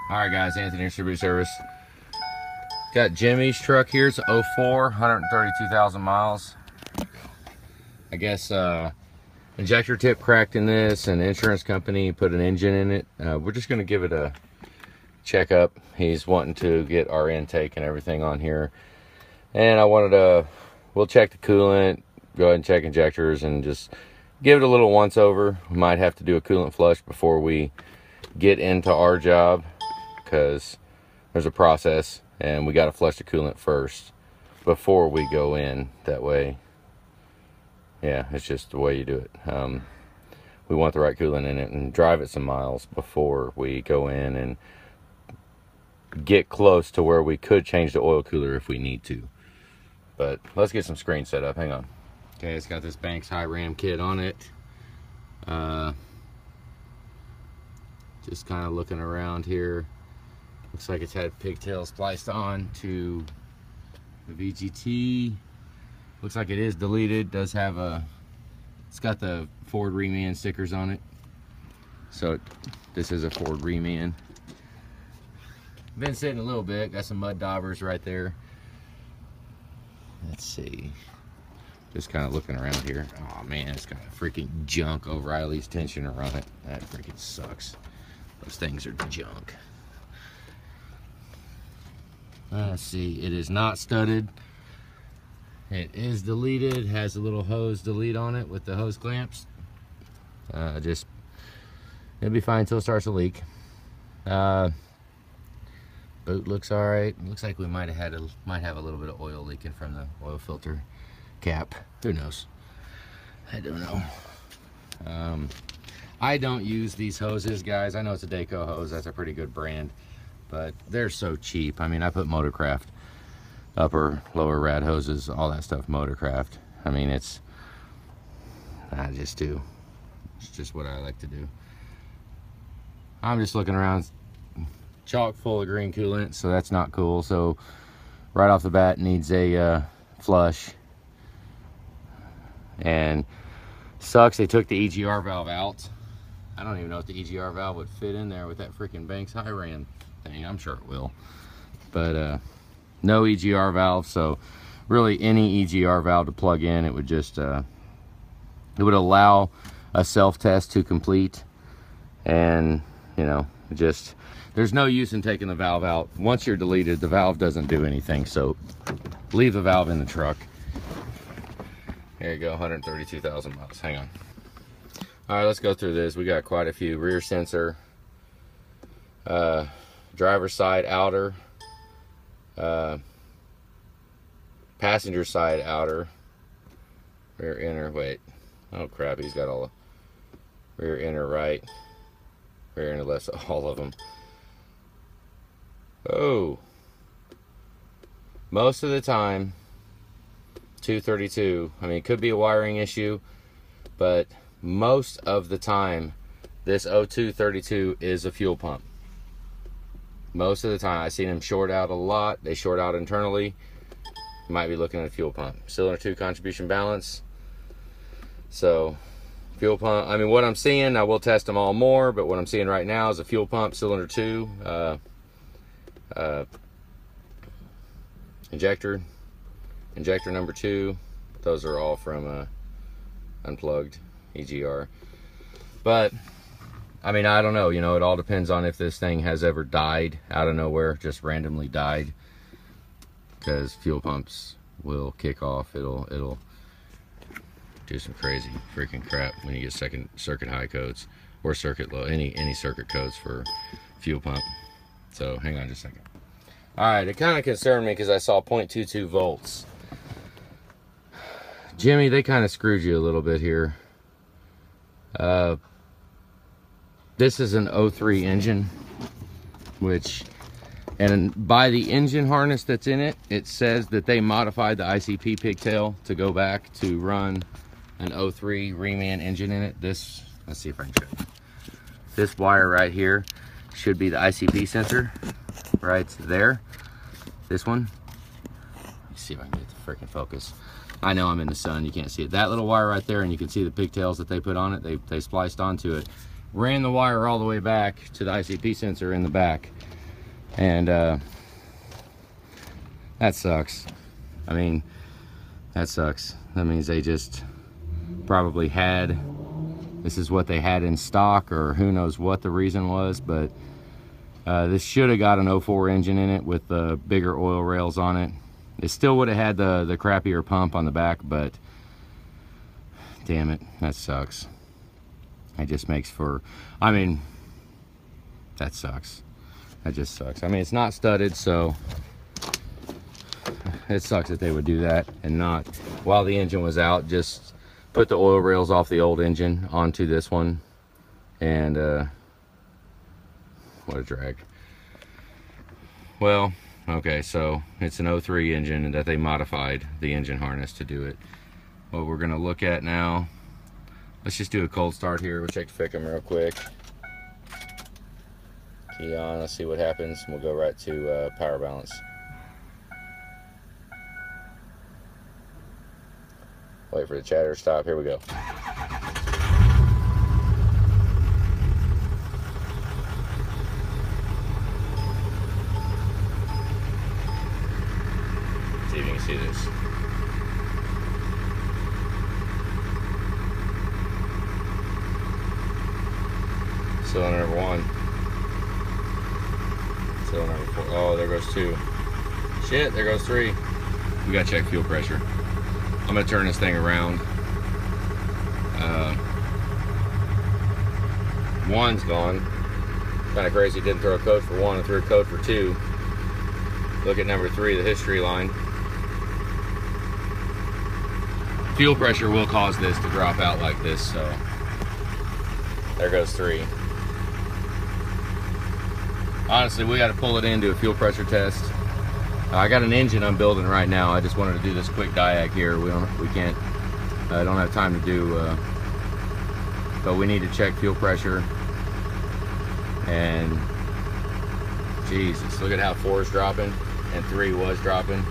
Alright guys, Anthony Distributor Service. Got Jimmy's truck here. It's a 04, 132,000 miles. I guess injector tip cracked in this, and the insurance company put an engine in it. We're just going to give it a checkup. He's wanting to get our intake and everything on here. And I wanted to, we'll check the coolant, go ahead and check injectors, and just give it a little once over. We might have to do a coolant flush before we get into our job, because there's a process and we got to flush the coolant first before we go in. That way, yeah, it's just the way you do it. We want the right coolant in it and drive it some miles before we go in and get close to where we could change the oil cooler if we need to. But let's get some screens set up. Hang on. Okay, it's got this Banks high ram kit on it. Just kind of looking around here. Looks like it's had pigtails spliced on to the VGT. Looks like it is deleted. Does have it's got the Ford reman stickers on it. So this is a Ford reman. Been sitting a little bit. Got some mud daubers right there. Let's see. Just kind of looking around here. Oh man, it's got freaking junk O'Reilly's tensioner on it. That freaking sucks. Those things are junk. Let's see. It is not studded. It is deleted. Has a little hose delete on it with the hose clamps. Just it'll be fine until it starts to leak. Boot looks all right. Looks like we might have a little bit of oil leaking from the oil filter cap. Who knows? I don't know. I don't use these hoses, guys. I know it's a Daco hose. That's a pretty good brand, but they're so cheap. I mean, I put Motorcraft upper, lower rad hoses, all that stuff, Motorcraft. I mean, I just do. It's just what I like to do. I'm just looking around. Chock full of green coolant, so that's not cool. So right off the bat, needs a flush. And sucks they took the EGR valve out. I don't even know if the EGR valve would fit in there with that freaking Banks high ram thing. I'm sure it will, but no EGR valve. So really any EGR valve to plug in, it would just it would allow a self-test to complete. And you know, just there's no use in taking the valve out. Once you're deleted, the valve doesn't do anything. So leave the valve in the truck. Here you go, 132,000 miles. Hang on. All right, let's go through this. We got quite a few. Rear sensor, driver's side outer, passenger side outer, rear inner. Wait, oh crap, he's got all the rear inner right, rear inner left, all of them. Oh, most of the time 232. I mean, it could be a wiring issue, but most of the time this 0232 is a fuel pump. Most of the time. I've seen them short out a lot. They short out internally. You might be looking at a fuel pump. Cylinder 2 contribution balance. So fuel pump, I mean, what I'm seeing, I will test them all more, but what I'm seeing right now is a fuel pump, cylinder 2, injector number 2. Those are all from unplugged EGR. But I mean, I don't know, you know, it all depends on if this thing has ever died out of nowhere, just randomly died, because fuel pumps will kick off. It'll do some crazy freaking crap when you get second circuit high codes or circuit low, any circuit codes for fuel pump. So hang on just a second. All right, it kind of concerned me because I saw 0.22 volts. Jimmy, they kind of screwed you a little bit here. This is an 03 engine, and by the engine harness that's in it, it says that they modified the ICP pigtail to go back to run an 03 reman engine in it. This, let's see if I can show you. This wire right here should be the ICP sensor right there. This one. Let's see if I can get the freaking focus. I know I'm in the sun, you can't see it. That little wire right there, and you can see the pigtails that they put on it. They spliced onto it. ran the wire all the way back to the ICP sensor in the back, and that sucks. I mean, that sucks. That means they just probably had, this is what they had in stock, or who knows what the reason was, but this should have got an 04 engine in it with the bigger oil rails on it. It still would have had the crappier pump on the back, but damn it, that sucks. It just makes for, I mean, that sucks. That just sucks. I mean, it's not studded, so it sucks that they would do that and not, while the engine was out, just put the oil rails off the old engine onto this one. And what a drag. Well, okay, so it's an 03 engine that they modified the engine harness to do it. What we're gonna look at now, let's just do a cold start here. We'll check the FICM real quick. Key on, let's see what happens. We'll go right to power balance. Wait for the chatter to stop. Here we go. See if you can see this. Cylinder number 1. Cylinder number 4. Oh, there goes 2. Shit, there goes 3. We gotta check fuel pressure. I'm gonna turn this thing around. 1's gone. Kind of crazy, didn't throw a code for 1 and threw a code for 2. Look at number 3, the history line. Fuel pressure will cause this to drop out like this, so there goes 3. Honestly, we got to pull it into a fuel pressure test. I got an engine I'm building right now. I just wanted to do this quick diag here. We can't, don't have time to do, but we need to check fuel pressure. And Jesus, look at how 4 is dropping and 3 was dropping.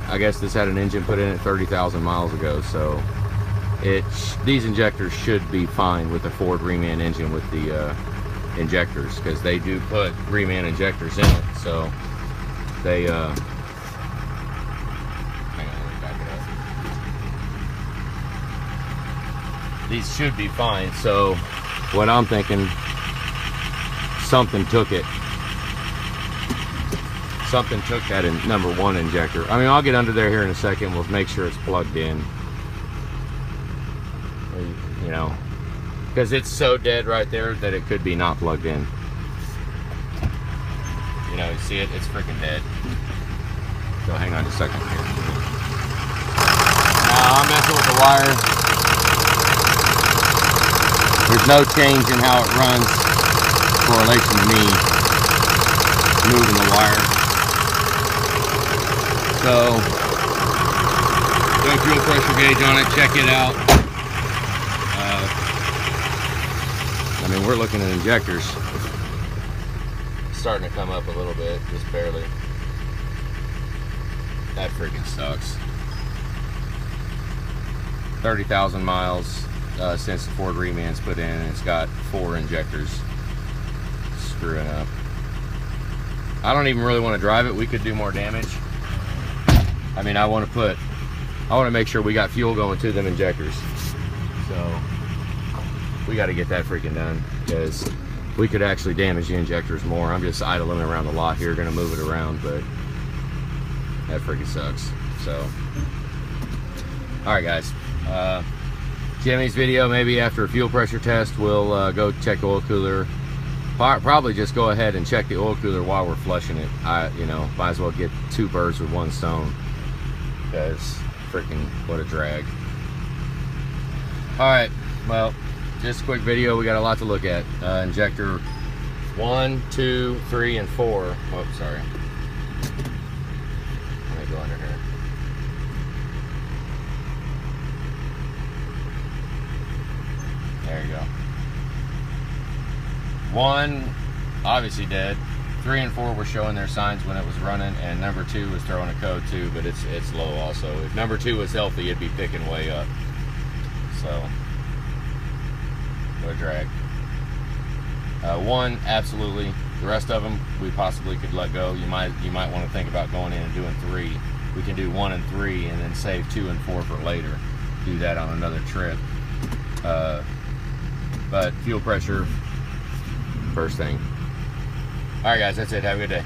I guess this had an engine put in at 30,000 miles ago, so these injectors should be fine with the Ford reman engine with the injectors, because they do put reman injectors in it, so they hang on, let me back it up. These should be fine. So what I'm thinking, something took it. Something took that in number 1 injector. I mean, I'll get under there here in a second. We'll make sure it's plugged in. You know, because it's so dead right there that it could be not plugged in. You know, you see it? It's freaking dead. So hang on a second here. Now I'm messing with the wire. There's no change in how it runs correlation to me moving the wire. So, go fuel pressure gauge on it, check it out. I mean, we're looking at injectors. It's starting to come up a little bit, just barely. That freaking sucks. 30,000 miles since the Ford reman's put in, and it's got 4 injectors screwing up. I don't even really want to drive it. We could do more damage. I mean, I want to make sure we got fuel going to them injectors. So we got to get that freaking done, because we could actually damage the injectors more. I'm just idling around the lot here, gonna move it around, but that freaking sucks. So, all right, guys. Jimmy's video, maybe after a fuel pressure test, we'll go check the oil cooler. Probably just go ahead and check the oil cooler while we're flushing it. You know, might as well get 2 birds with 1 stone, because freaking what a drag. All right, well, just a quick video. We got a lot to look at. Injector 1, 2, 3, and 4. Oh, sorry. Let me go under here. There you go. 1, obviously dead. 3 and 4 were showing their signs when it was running, and number 2 was throwing a code too, but it's low also. If number 2 was healthy, it'd be picking way up. So what a drag. One, absolutely. The rest of them we possibly could let go. You might want to think about going in and doing 3. We can do 1 and 3 and then save 2 and 4 for later. Do that on another trip. But fuel pressure first thing. All right guys, that's it. Have a good day.